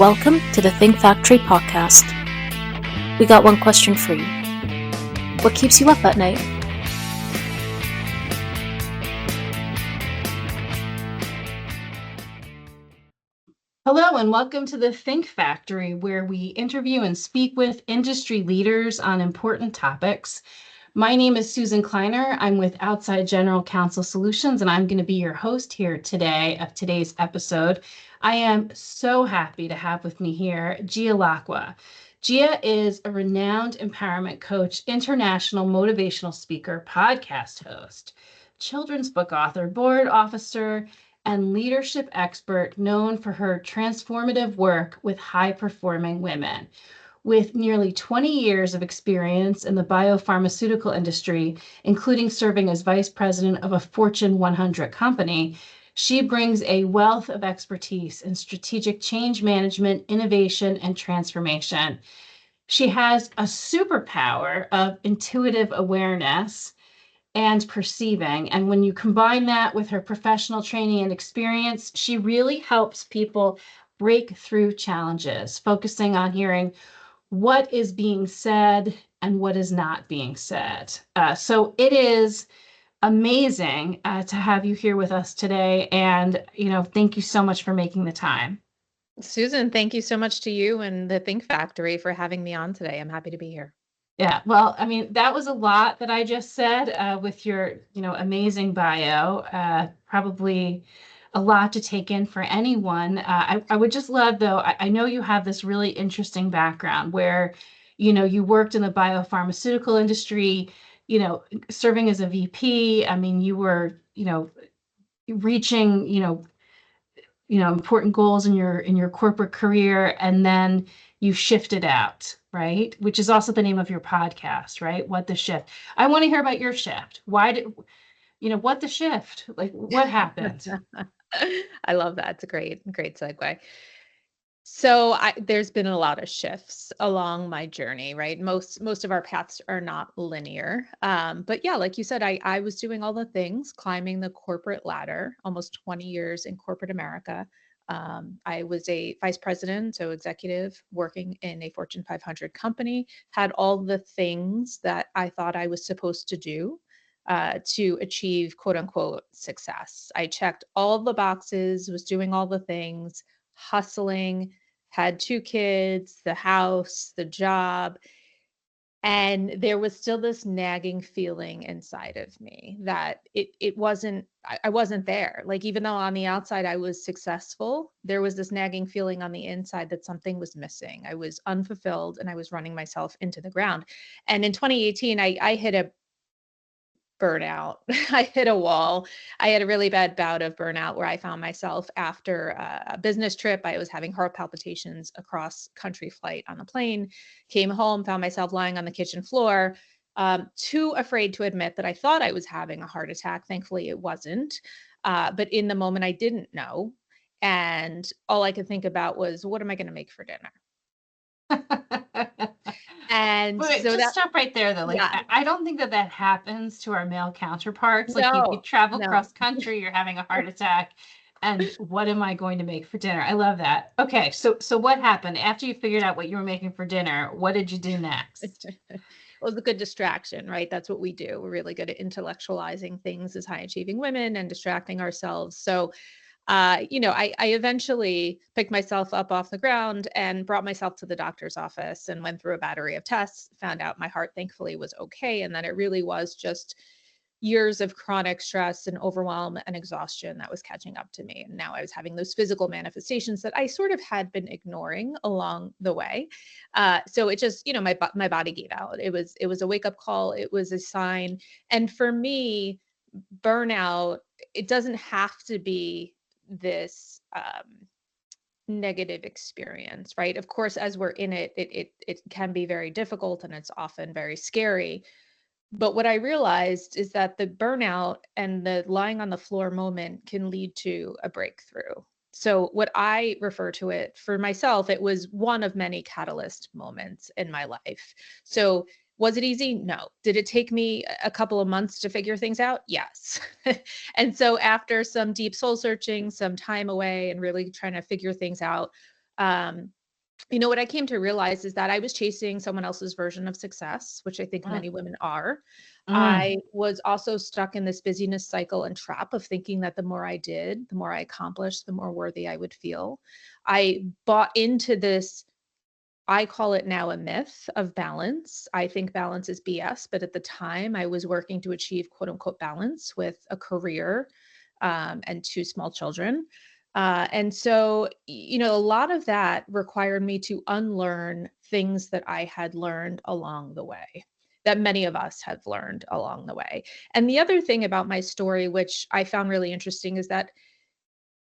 Welcome to the Think Factory podcast. We got one question for you. What keeps you up at night? Hello and welcome to the Think Factory, where we interview and speak with industry leaders on important topics. My name is Susan Kleiner. I'm with Outside General Counsel Solutions, and I'm going to be your host here today of today's episode. I am so happy to have with me here Gia Lacqua. Gia is a renowned empowerment coach, international motivational speaker, podcast host, children's book author, board officer, and leadership expert known for her transformative work with high-performing women. With nearly 20 years of experience in the biopharmaceutical industry, including serving as vice president of a Fortune 100 company, she brings a wealth of expertise in strategic change management, innovation, and transformation. She has a superpower of intuitive awareness and perceiving. And when you combine that with her professional training and experience, she really helps people break through challenges, focusing on hearing what is being said and what is not being said. So it is amazing to have you here with us today. And, thank you so much for making the time. Susan, thank you so much to you and the Think Factory for having me on today. I'm happy to be here. Yeah, well, that was a lot that I just said with your, amazing bio. Probably a lot to take in for anyone. I would just love, though, I know you have this really interesting background where, you worked in the biopharmaceutical industry, serving as a VP. You were, reaching, important goals in your corporate career, and then you shifted out, right? Which is also the name of your podcast, right? What the Shift. I want to hear about your shift. Why did, what the shift? Like, what happened? I love that. It's a great segue. So there's been a lot of shifts along my journey, right? Most of our paths are not linear. But yeah, like you said, I was doing all the things, climbing the corporate ladder, almost 20 years in corporate America. I was a vice president, so executive, working in a Fortune 500 company, had all the things that I thought I was supposed to do to achieve quote unquote success. I checked all the boxes, was doing all the things, hustling, had 2 kids, the house, the job. And there was still this nagging feeling inside of me that it wasn't, I wasn't there. Like, even though on the outside I was successful, there was this nagging feeling on the inside that something was missing. I was unfulfilled and I was running myself into the ground. And in 2018, I hit a burnout. I hit a wall. I had a really bad bout of burnout where I found myself after a business trip. I was having heart palpitations across country flight on a plane, came home, found myself lying on the kitchen floor, too afraid to admit that I thought I was having a heart attack. Thankfully, it wasn't. But in the moment, I didn't know. And all I could think about was, what am I going to make for dinner? And but so just stop right there, though. Like, yeah. I don't think that happens to our male counterparts. Like, you travel cross country, you're having a heart attack, and what am I going to make for dinner? I love that. Okay, so what happened after you figured out what you were making for dinner? What did you do next? Well, it's a good distraction, right? That's what we do. We're really good at intellectualizing things as high achieving women and distracting ourselves. So I eventually picked myself up off the ground and brought myself to the doctor's office and went through a battery of tests, found out my heart thankfully was okay. And then it really was just years of chronic stress and overwhelm and exhaustion that was catching up to me. And now I was having those physical manifestations that I sort of had been ignoring along the way. So it just, my body gave out. It was a wake up call. It was a sign. And for me, burnout, it doesn't have to be this negative experience, right? Of course, as we're in it, it can be very difficult and it's often very scary. But what I realized is that the burnout and the lying on the floor moment can lead to a breakthrough. So what I refer to it for myself, it was one of many catalyst moments in my life. So was it easy? No. Did it take me a couple of months to figure things out? Yes. And so after some deep soul searching, some time away and really trying to figure things out, What I came to realize is that I was chasing someone else's version of success, which I think many women are. I was also stuck in this busyness cycle and trap of thinking that the more I did, the more I accomplished, the more worthy I would feel. I bought into this, I call it now a myth of balance. I think balance is BS, but at the time I was working to achieve quote unquote balance with a career and two small children. And so, a lot of that required me to unlearn things that I had learned along the way, that many of us have learned along the way. And the other thing about my story, which I found really interesting, is that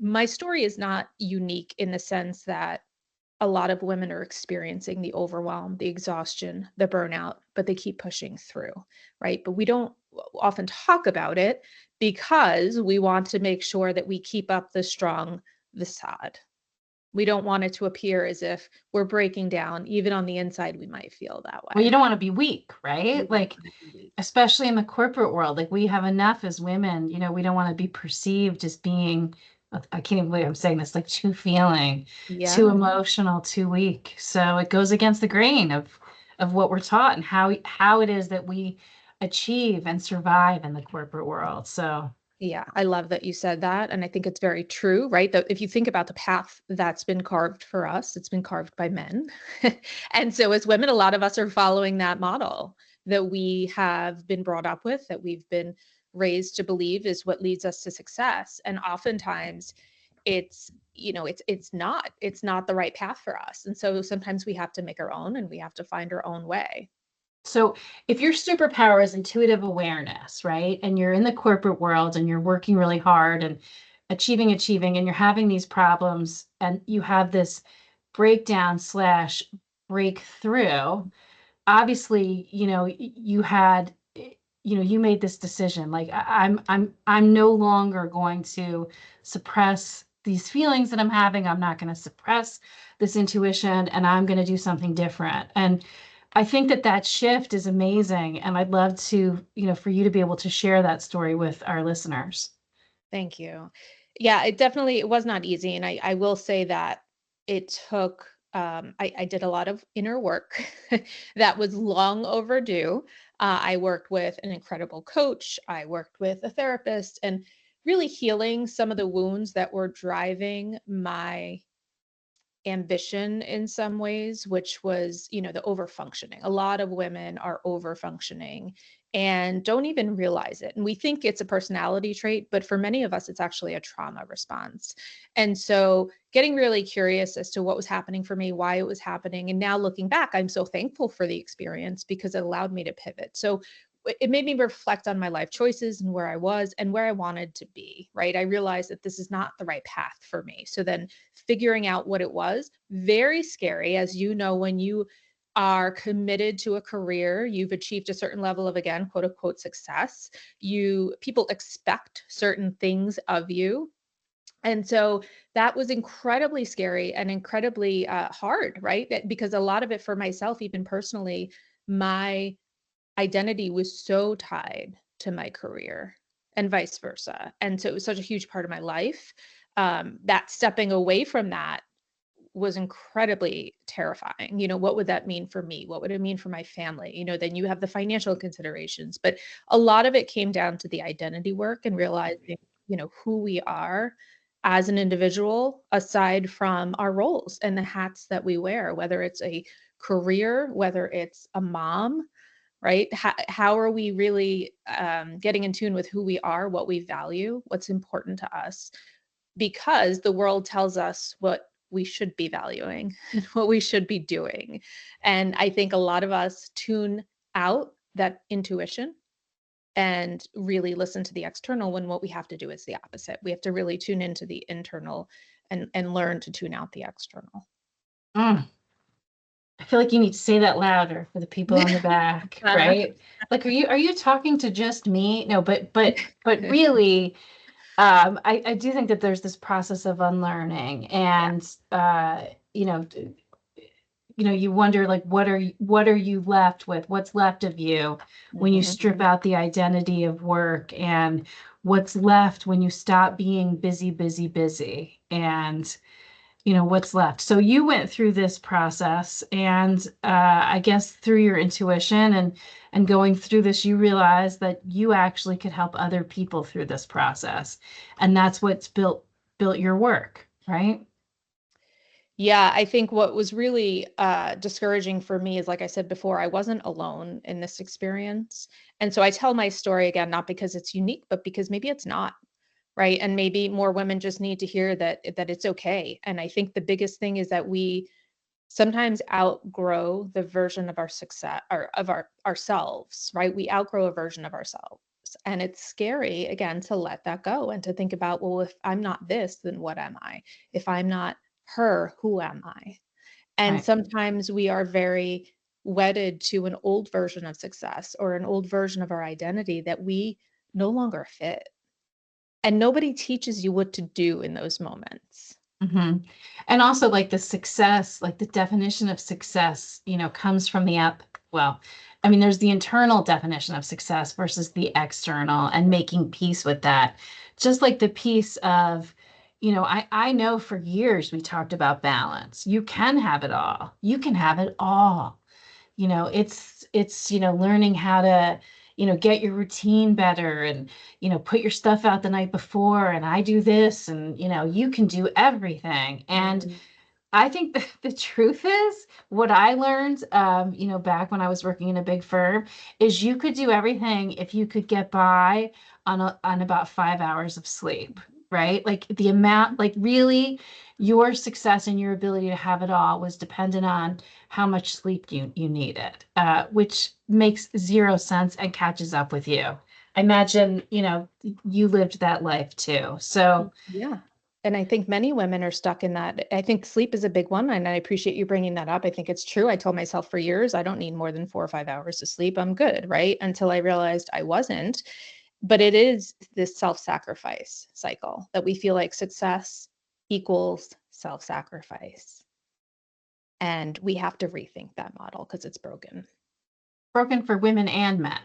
my story is not unique in the sense that a lot of women are experiencing the overwhelm, the exhaustion, the burnout, but they keep pushing through, right? But we don't often talk about it because we want to make sure that we keep up the strong facade. We don't want it to appear as if we're breaking down. Even on the inside, we might feel that way. Well, you don't want to be weak, right? We Like, don't wanna be weak. especially in the corporate world, like we have enough as women, we don't want to be perceived as being, I can't even believe I'm saying this, like too feeling, too Yeah. emotional, too weak. So it goes against the grain of what we're taught and how it is that we achieve and survive in the corporate world. So Yeah, I love that you said that. And I think it's very true, right? That if you think about the path that's been carved for us, it's been carved by men. And so as women, a lot of us are following that model that we have been brought up with, that we've been raised to believe is what leads us to success. And oftentimes it's not the right path for us. And so sometimes we have to make our own and we have to find our own way. So if your superpower is intuitive awareness, right? And you're in the corporate world and you're working really hard and achieving, and you're having these problems and you have this breakdown slash breakthrough, obviously, you had, you made this decision, like I'm no longer going to suppress these feelings that I'm having. I'm not going to suppress this intuition and I'm going to do something different. And I think that shift is amazing. And I'd love to, for you to be able to share that story with our listeners. Thank you. Yeah, it was not easy. And I will say that it took, I did a lot of inner work that was long overdue. I worked with an incredible coach. I worked with a therapist and really healing some of the wounds that were driving my ambition in some ways, which was, the overfunctioning. A lot of women are overfunctioning and don't even realize it. And we think it's a personality trait, but for many of us, it's actually a trauma response. And so getting really curious as to what was happening for me, why it was happening. And now looking back, I'm so thankful for the experience because it allowed me to pivot. So it made me reflect on my life choices and where I was and where I wanted to be, right? I realized that this is not the right path for me. So then figuring out what it was, very scary. As you know, when you are committed to a career, you've achieved a certain level of, again, quote unquote success. People expect certain things of you. And so that was incredibly scary and incredibly hard, right? Because a lot of it for myself, even personally, my identity was so tied to my career and vice versa. And so it was such a huge part of my life that stepping away from that was incredibly terrifying. What would that mean for me? What would it mean for my family? Then you have the financial considerations, but a lot of it came down to the identity work and realizing, who we are as an individual, aside from our roles and the hats that we wear, whether it's a career, whether it's a mom, right? How are we really getting in tune with who we are, what we value, what's important to us? Because the world tells us what we should be valuing and what we should be doing. And I think a lot of us tune out that intuition and really listen to the external when what we have to do is the opposite. We have to really tune into the internal and learn to tune out the external. Mm. I feel like you need to say that louder for the people on the back, right? Like, are you talking to just me? No, but really, I do think that there's this process of unlearning, Yeah. and you know, you wonder, like, what are you left with? What's left of you when you Mhm. strip out the identity of work, and what's left when you stop being busy, busy, busy, and what's left. So you went through this process, and I guess through your intuition and going through this, you realized that you actually could help other people through this process, and that's what's built your work, right? Yeah, I think what was really discouraging for me is, like I said before, I wasn't alone in this experience. And so I tell my story again, not because it's unique, but because maybe it's not, right? And maybe more women just need to hear that it's okay. And I think the biggest thing is that we sometimes outgrow the version of our success or of ourselves, right? We outgrow a version of ourselves. And it's scary again to let that go and to think about, well, if I'm not this, then what am I? If I'm not her, who am I? And Right. sometimes we are very wedded to an old version of success or an old version of our identity that we no longer fit. And nobody teaches you what to do in those moments. hmm And also, like the success, like the definition of success, comes from the app. Well, I mean, there's the internal definition of success versus the external, and making peace with that. Just like the piece of, I know for years we talked about balance. You can have it all. You can have it all. It's learning how to get your routine better, and put your stuff out the night before, and I do this, and you can do everything. And Mhm. I think the truth is, what I learned, back when I was working in a big firm, is you could do everything if you could get by on about 5 hours of sleep, right? Like the amount, like really, your success and your ability to have it all was dependent on how much sleep you needed, which makes zero sense and catches up with you. I imagine, you lived that life too. So, Yeah. And I think many women are stuck in that. I think sleep is a big one. And I appreciate you bringing that up. I think it's true. I told myself for years, I don't need more than 4 or 5 hours of sleep. I'm good. Right. Until I realized I wasn't. But it is this self sacrifice cycle that we feel like success equals self sacrifice. And we have to rethink that model because it's broken. broken for women and men,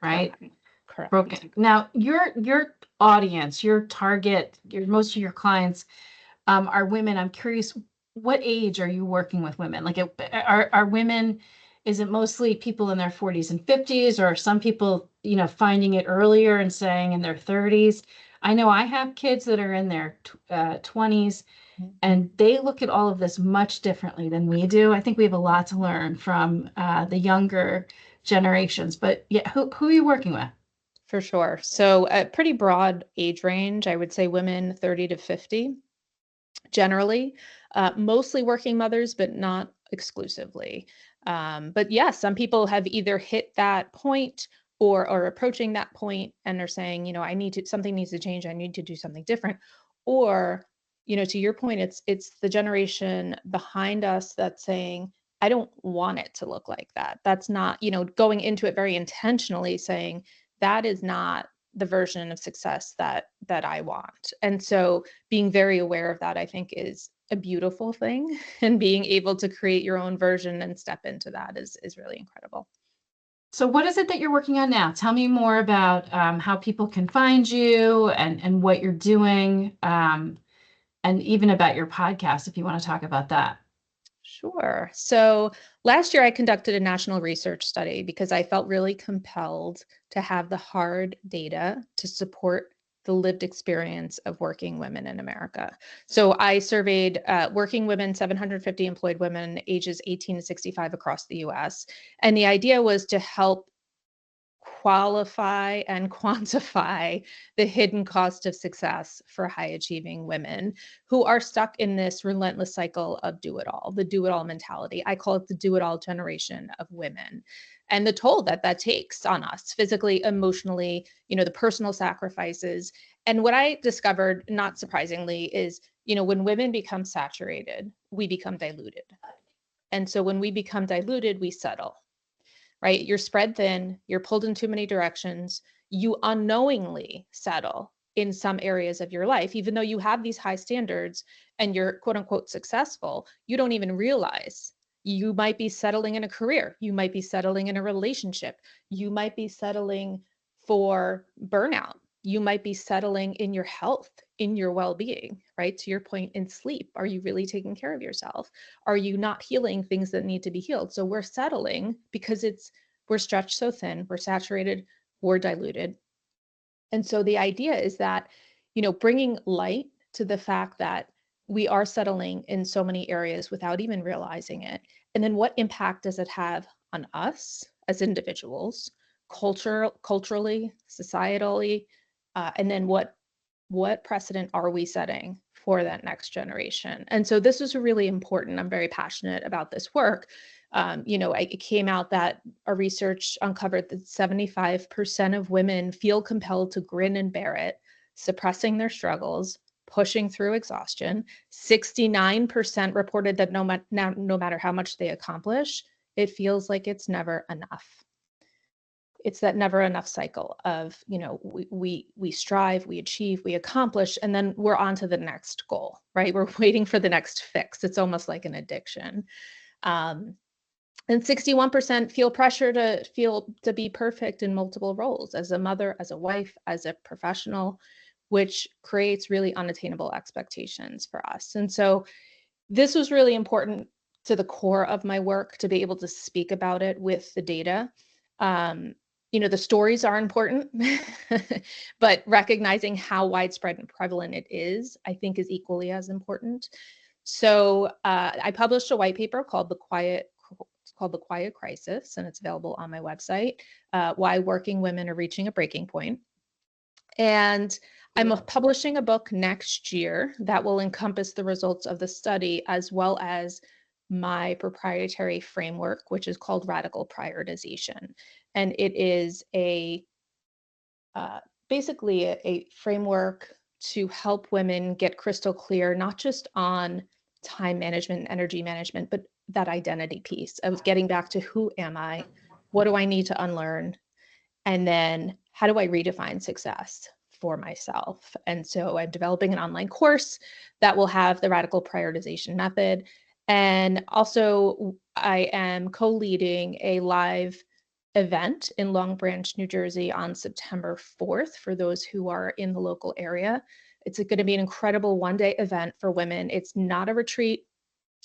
right? Correct. Correct. Broken. Now, your audience, your target, most of your clients are women. I'm curious, what age are you working with women? Like, are women? Is it mostly people in their 40s and 50s, or are some people, finding it earlier and saying in their 30s? I know I have kids that are in their 20s, and they look at all of this much differently than we do. I think we have a lot to learn from the younger generations. But yeah, who are you working with? For sure. So a pretty broad age range. I would say women 30 to 50 generally, mostly working mothers, but not exclusively. But yes, some people have either hit that point or are approaching that point and are saying, I need to, something needs to change. I need to do something different. Or, to your point, it's the generation behind us that's saying, I don't want it to look like that. That's not, going into it very intentionally saying, that is not the version of success that I want. And so being very aware of that, I think, is a beautiful thing. And being able to create your own version and step into that is really incredible. So what is it that you're working on now? Tell me more about how people can find you, and what you're doing, and even about your podcast, if you want to talk about that. Sure. So last year, I conducted a national research study because I felt really compelled to have the hard data to support the lived experience of working women in America. So I surveyed working women, 750 employed women, ages 18 to 65 across the US. And the idea was to help qualify and quantify the hidden cost of success for high achieving women who are stuck in this relentless cycle of do it all, the do it all mentality. I call it the do it all generation of women. And the toll that that takes on us physically, emotionally, the personal sacrifices. And what I discovered, not surprisingly, is, when women become saturated, we become diluted. And so when we become diluted, we settle, right? You're spread thin, you're pulled in too many directions, you unknowingly settle in some areas of your life, even though you have these high standards and you're quote unquote successful, you don't even realize you might be settling in a career, you might be settling in a relationship, you might be settling for burnout, you might be settling in your health, in your well-being, right? To your point, in sleep, are you really taking care of yourself? Are you not healing things that need to be healed? So we're settling because we're stretched so thin, we're saturated, we're diluted. And so the idea is that, bringing light to the fact that we are settling in so many areas without even realizing it. And then what impact does it have on us as individuals, culturally, societally, and then what precedent are we setting for that next generation? And so this is really important. I'm very passionate about this work. It came out that our research uncovered that 75% of women feel compelled to grin and bear it, suppressing their struggles, pushing through exhaustion. 69% reported that no matter how much they accomplish, it feels like it's never enough. It's that never enough cycle of, we strive, we achieve, we accomplish, and then we're on to the next goal, right? We're waiting for the next fix. It's almost like an addiction. And 61% feel pressure to be perfect in multiple roles, as a mother, as a wife, as a professional, which creates really unattainable expectations for us. And so this was really important to the core of my work, to be able to speak about it with the data. The stories are important, but recognizing how widespread and prevalent it is, I think, is equally as important. So I published a white paper called The Quiet Crisis, and it's available on my website, Why Working Women Are Reaching a Breaking Point. And I'm publishing a book next year that will encompass the results of the study, as well as my proprietary framework, which is called Radical Prioritization. And it is basically a framework to help women get crystal clear, not just on time management and energy management, but that identity piece of getting back to who am I, what do I need to unlearn, and then how do I redefine success for myself. And so I'm developing an online course that will have the radical prioritization method. And also I am co-leading a live event in Long Branch, New Jersey on September 4th for those who are in the local area. It's going to be an incredible one-day event for women. It's not a retreat.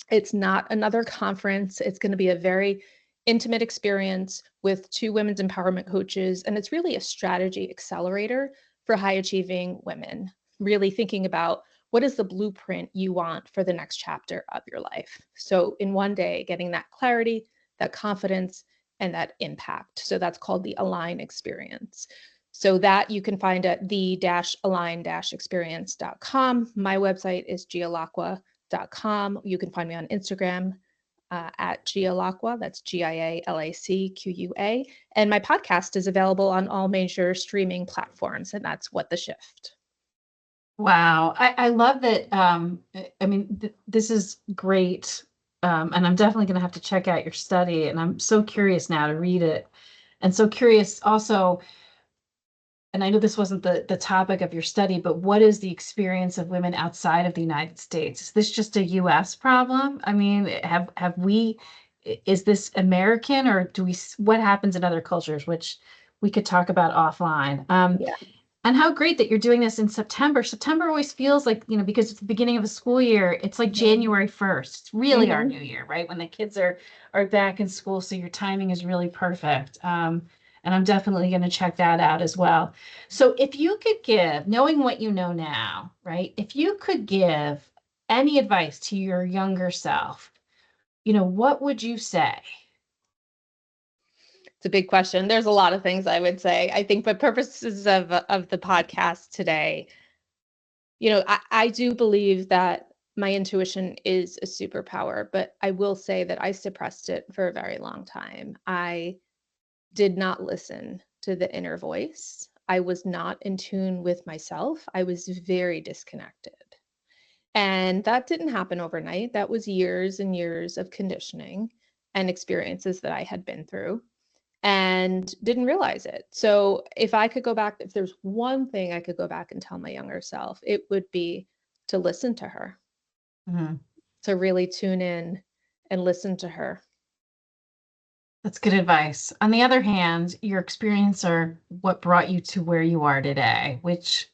It's not another conference. It's going to be a very intimate experience with 2 women's empowerment coaches. And it's really a strategy accelerator for high achieving women, really thinking about what is the blueprint you want for the next chapter of your life. So in one day, getting that clarity, that confidence, and that impact. So that's called the Align Experience. So that you can find at the-align-experience.com. My website is gialacqua.com. You can find me on Instagram at Gia Lacqua. That's GIALACQUA. And my podcast is available on all major streaming platforms, and that's What the Shift. Wow. I love that. This is great. And I'm definitely going to have to check out your study. And I'm so curious now to read it. And so curious also, and I know this wasn't the topic of your study, but what is the experience of women outside of the United States? Is this just a US problem? I mean, is this American, or what happens in other cultures, which we could talk about offline? Yeah. And how great that you're doing this in September. September always feels like, because it's the beginning of a school year, it's like January 1st. It's really our new year, right? When the kids are back in school. So your timing is really perfect. And I'm definitely going to check that out as well. So if you could give, knowing what you know now, right? If you could give any advice to your younger self, what would you say? It's a big question. There's a lot of things I would say. I think for purposes of the podcast today, I do believe that my intuition is a superpower, but I will say that I suppressed it for a very long time. I did not listen to the inner voice. I was not in tune with myself. I was very disconnected. And that didn't happen overnight. That was years and years of conditioning and experiences that I had been through and didn't realize it. So if I could go back, if there's one thing I could go back and tell my younger self, it would be to listen to her, to really tune in and listen to her. That's good advice. On the other hand, your experience are what brought you to where you are today, which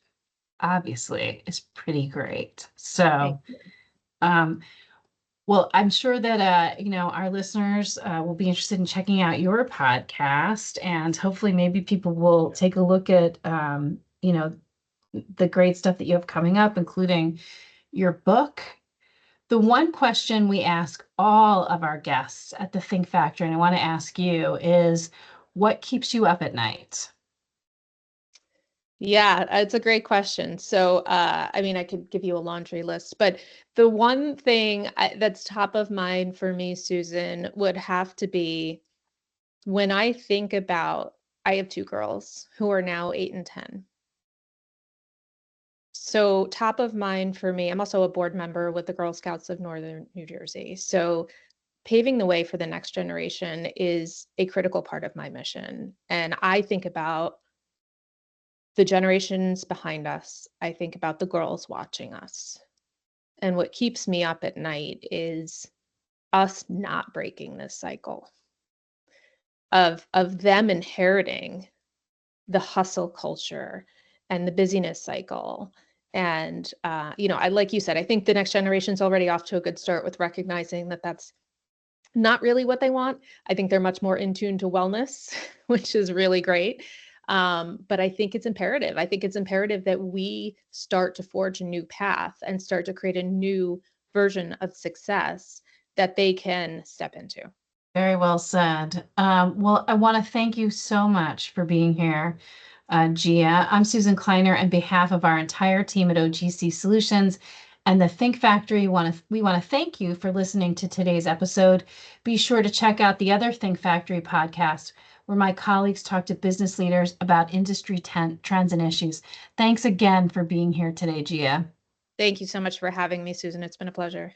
obviously is pretty great. So, um, well, I'm sure that our listeners will be interested in checking out your podcast, and hopefully maybe people will take a look at the great stuff that you have coming up, including your book. The one question we ask all of our guests at the Think Factor, and I want to ask you, is what keeps you up at night? Yeah, it's a great question. So, I mean, I could give you a laundry list, but the one thing that's top of mind for me, Susan, would have to be when I think about, I have two girls who are now 8 and 10. So, top of mind for me, I'm also a board member with the Girl Scouts of Northern New Jersey. So, paving the way for the next generation is a critical part of my mission. And I think about the generations behind us. I think about the girls watching us. And what keeps me up at night is us not breaking this cycle of them inheriting the hustle culture and the busyness cycle. And I like you said, I think the next generation's already off to a good start with recognizing that that's not really what they want. I think they're much more in tune to wellness, which is really great. But I think it's imperative. I think it's imperative that we start to forge a new path and start to create a new version of success that they can step into. Very well said. Well, I want to thank you so much for being here, Gia. I'm Susan Kleiner, on behalf of our entire team at OGC Solutions and the Think Factory. We want to thank you for listening to today's episode. Be sure to check out the other Think Factory podcast, where my colleagues talk to business leaders about industry trends and issues. Thanks again for being here today, Gia. Thank you so much for having me, Susan. It's been a pleasure.